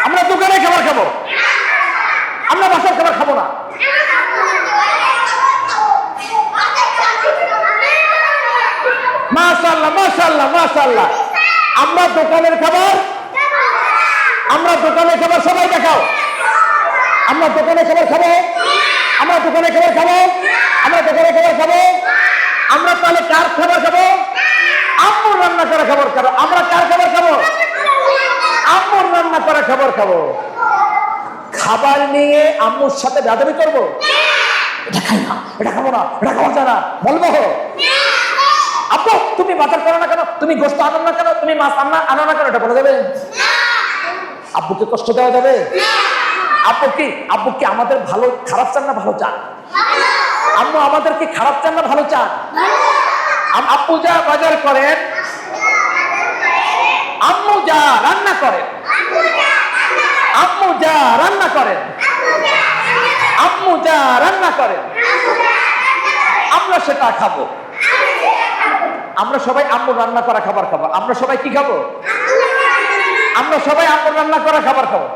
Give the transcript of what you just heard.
আমরা দোকানে খাবার খাবো, আমরা বাসার খাবার খাবো না। মাশাআল্লাহ মাশাআল্লাহ মাশাআল্লাহ। আমরা দোকানের খাবার, আমরা দোকানের খাবার সবাই দেখাও। আমরা দোকানে খাবার খাবো, আমরা দোকানে খাবার খাবো, আমরা দোকানে খাবার খাবো। আমরা তাহলে কার খাবার খাবো? আম্মুর রান্না করা খাবার খাবো। আমরা কার খাবার খাবো? আম্মুর রান্না করা খাবার খাবো। খাবার নিয়ে আম্মুর সাথে বেয়াদবি করবো? এটা খাই না, এটা খাবো না, এটা খাওয়া যায় না বলবো? আব্বু তুমি বাজার করো না কেন, তুমি গোশত আনো না কেন, তুমি মাছ আনো না কেন, এটা বলা যাবে? আব্বুকে কষ্ট দেওয়া যাবে? আব্বু কি আমাদের ভালো খারাপ চান না ভালো চান? আম্মু আমাদের কি খারাপ চান না ভালো চান? আব্বু যা বাজার করেন, আম্মু যা রান্না করেন, আম্মু যা রান্না করেন, আম্মু যা রান্না করেন, আমরা সেটা খাবো। আমরা সবাই আম্মুর রান্না করা খাবার খাবো। আমরা সবাই কি খাবো? আমরা সবাই আম্মুর রান্না করা খাবার খাবো।